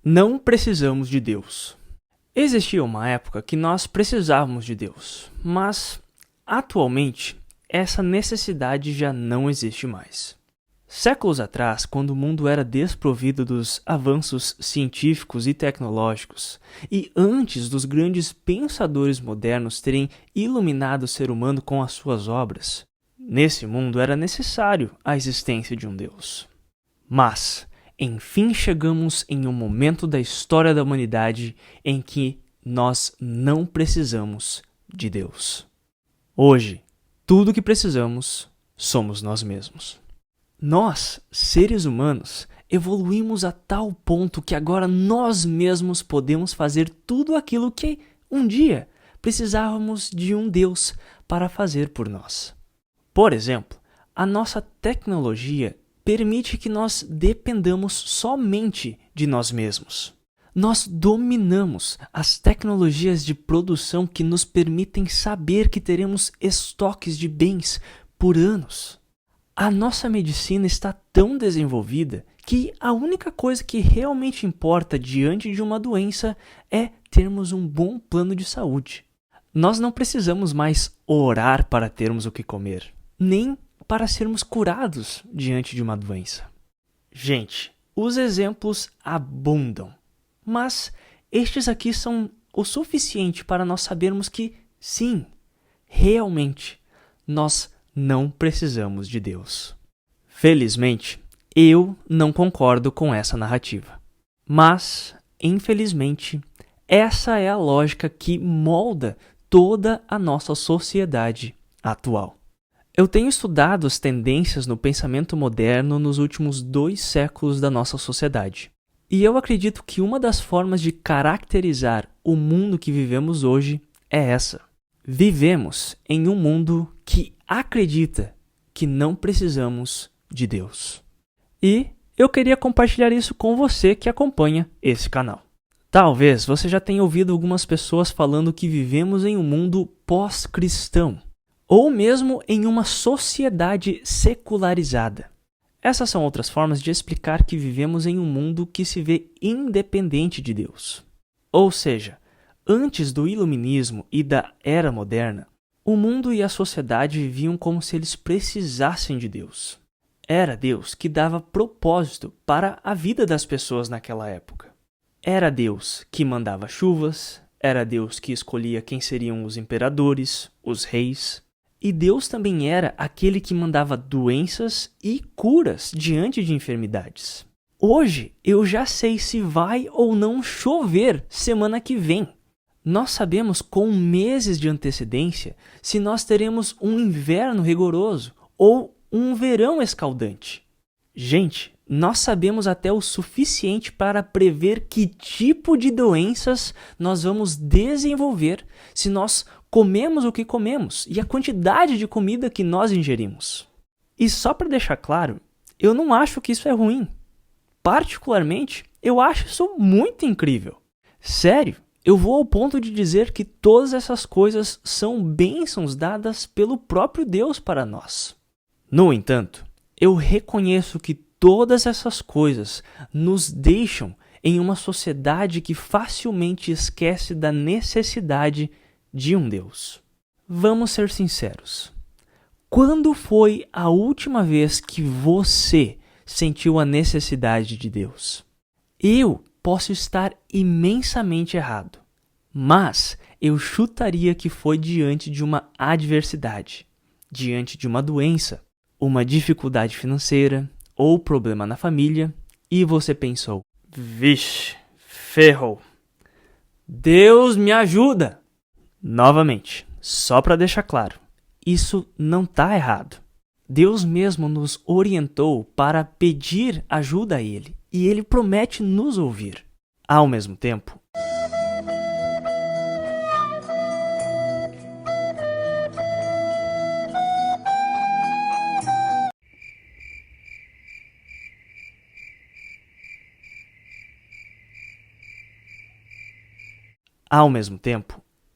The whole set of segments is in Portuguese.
Não precisamos de Deus. Existia uma época que nós precisávamos de Deus, mas atualmente essa necessidade já não existe mais. Séculos atrás, quando o mundo era desprovido dos avanços científicos e tecnológicos, e antes dos grandes pensadores modernos terem iluminado o ser humano com as suas obras, nesse mundo era necessário a existência de um Deus. Mas enfim chegamos em um momento da história da humanidade em que nós não precisamos de Deus. Hoje, tudo o que precisamos somos nós mesmos. Nós, seres humanos, evoluímos a tal ponto que agora nós mesmos podemos fazer tudo aquilo que um dia precisávamos de um Deus para fazer por nós. Por exemplo, a nossa tecnologia permite que nós dependamos somente de nós mesmos. Nós dominamos as tecnologias de produção que nos permitem saber que teremos estoques de bens por anos. A nossa medicina está tão desenvolvida que a única coisa que realmente importa diante de uma doença é termos um bom plano de saúde. Nós não precisamos mais orar para termos o que comer, nem para sermos curados diante de uma doença. Gente, os exemplos abundam, mas estes aqui são o suficiente para nós sabermos que, sim, realmente, nós não precisamos de Deus. Felizmente, eu não concordo com essa narrativa. Mas, infelizmente, essa é a lógica que molda toda a nossa sociedade atual. Eu tenho estudado as tendências no pensamento moderno nos últimos 2 séculos da nossa sociedade. E eu acredito que uma das formas de caracterizar o mundo que vivemos hoje é essa. Vivemos em um mundo que acredita que não precisamos de Deus. E eu queria compartilhar isso com você que acompanha esse canal. Talvez você já tenha ouvido algumas pessoas falando que vivemos em um mundo pós-cristão, ou mesmo em uma sociedade secularizada. Essas são outras formas de explicar que vivemos em um mundo que se vê independente de Deus. Ou seja, antes do iluminismo e da era moderna, o mundo e a sociedade viviam como se eles precisassem de Deus. Era Deus que dava propósito para a vida das pessoas naquela época. Era Deus que mandava chuvas, era Deus que escolhia quem seriam os imperadores, os reis. E Deus também era aquele que mandava doenças e curas diante de enfermidades. Hoje eu já sei se vai ou não chover semana que vem. Nós sabemos com meses de antecedência se nós teremos um inverno rigoroso ou um verão escaldante. Gente, nós sabemos até o suficiente para prever que tipo de doenças nós vamos desenvolver se nós comemos o que comemos e a quantidade de comida que nós ingerimos. E só para deixar claro, eu não acho que isso é ruim. Particularmente, eu acho isso muito incrível. Sério, eu vou ao ponto de dizer que todas essas coisas são bênçãos dadas pelo próprio Deus para nós. No entanto, eu reconheço que todas essas coisas nos deixam em uma sociedade que facilmente esquece da necessidade de um Deus. Vamos ser sinceros. Quando foi a última vez que você sentiu a necessidade de Deus? Eu posso estar imensamente errado, mas eu chutaria que foi diante de uma adversidade, diante de uma doença, uma dificuldade financeira ou problema na família, e você pensou: vixe, ferrou. Deus me ajuda! Novamente, só para deixar claro, isso não está errado. Deus mesmo nos orientou para pedir ajuda a Ele, e Ele promete nos ouvir. Ao mesmo tempo,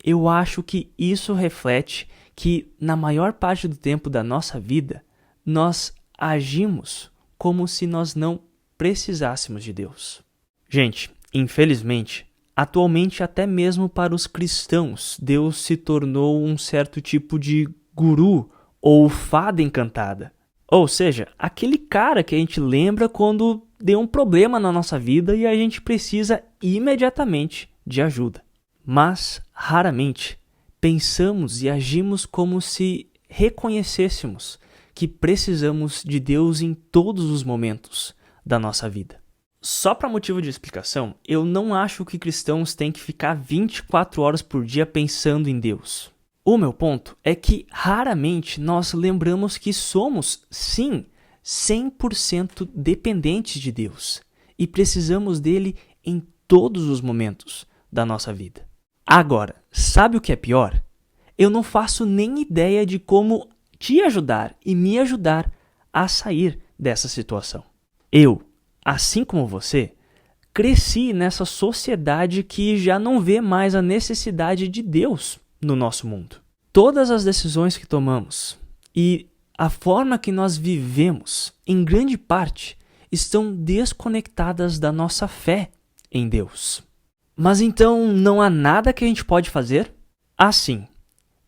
eu acho que isso reflete que, na maior parte do tempo da nossa vida, nós agimos como se nós não precisássemos de Deus. Gente, Infelizmente, atualmente até mesmo para os cristãos, Deus se tornou um certo tipo de guru ou fada encantada. Ou seja, aquele cara que a gente lembra quando deu um problema na nossa vida e a gente precisa imediatamente de ajuda. Mas, raramente, pensamos e agimos como se reconhecêssemos que precisamos de Deus em todos os momentos da nossa vida. Só para motivo de explicação, eu não acho que cristãos têm que ficar 24 horas por dia pensando em Deus. O meu ponto é que raramente nós lembramos que somos, sim, 100% dependentes de Deus e precisamos dele em todos os momentos da nossa vida. Agora, sabe o que é pior? Eu não faço nem ideia de como te ajudar e me ajudar a sair dessa situação. Eu, assim como você, cresci nessa sociedade que já não vê mais a necessidade de Deus no nosso mundo. Todas as decisões que tomamos e a forma que nós vivemos, em grande parte, estão desconectadas da nossa fé em Deus. Mas então não há nada que a gente pode fazer? Sim.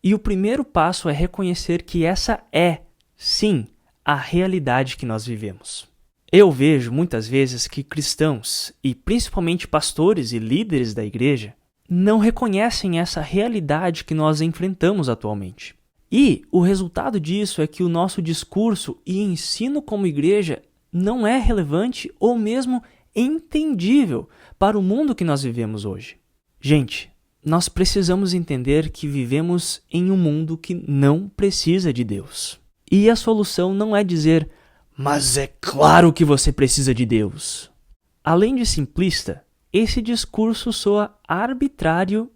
E o primeiro passo é reconhecer que essa é, sim, a realidade que nós vivemos. Eu vejo muitas vezes que cristãos, e principalmente pastores e líderes da igreja, não reconhecem essa realidade que nós enfrentamos atualmente. E o resultado disso é que o nosso discurso e ensino como igreja não é relevante ou mesmo entendível para o mundo que nós vivemos hoje. Gente, nós precisamos entender que vivemos em um mundo que não precisa de Deus. E a solução não é dizer, mas é claro que você precisa de Deus. Além de simplista, esse discurso soa arbitrário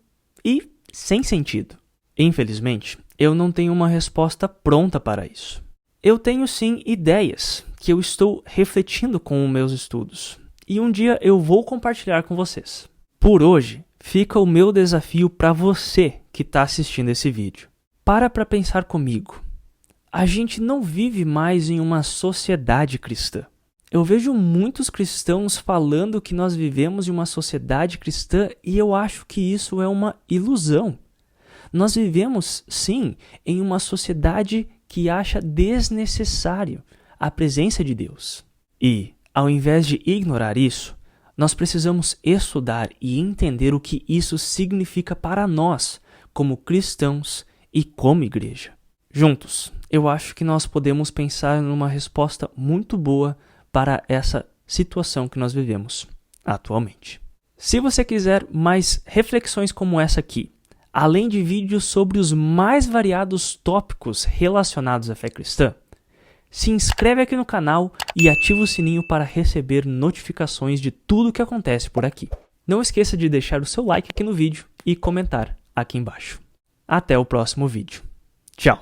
e sem sentido. Infelizmente, eu não tenho uma resposta pronta para isso. Eu tenho sim ideias que eu estou refletindo com os meus estudos e um dia eu vou compartilhar com vocês. Por hoje, fica o meu desafio para você que está assistindo esse vídeo. Para pensar comigo. A gente não vive mais em uma sociedade cristã. Eu vejo muitos cristãos falando que nós vivemos em uma sociedade cristã e eu acho que isso é uma ilusão. Nós vivemos, sim, em uma sociedade que acha desnecessário a presença de Deus. E, ao invés de ignorar isso, nós precisamos estudar e entender o que isso significa para nós, como cristãos e como igreja. Juntos, eu acho que nós podemos pensar numa resposta muito boa para essa situação que nós vivemos atualmente. Se você quiser mais reflexões como essa aqui, além de vídeos sobre os mais variados tópicos relacionados à fé cristã, se inscreve aqui no canal e ativa o sininho para receber notificações de tudo que acontece por aqui. Não esqueça de deixar o seu like aqui no vídeo e comentar aqui embaixo. Até o próximo vídeo. Tchau!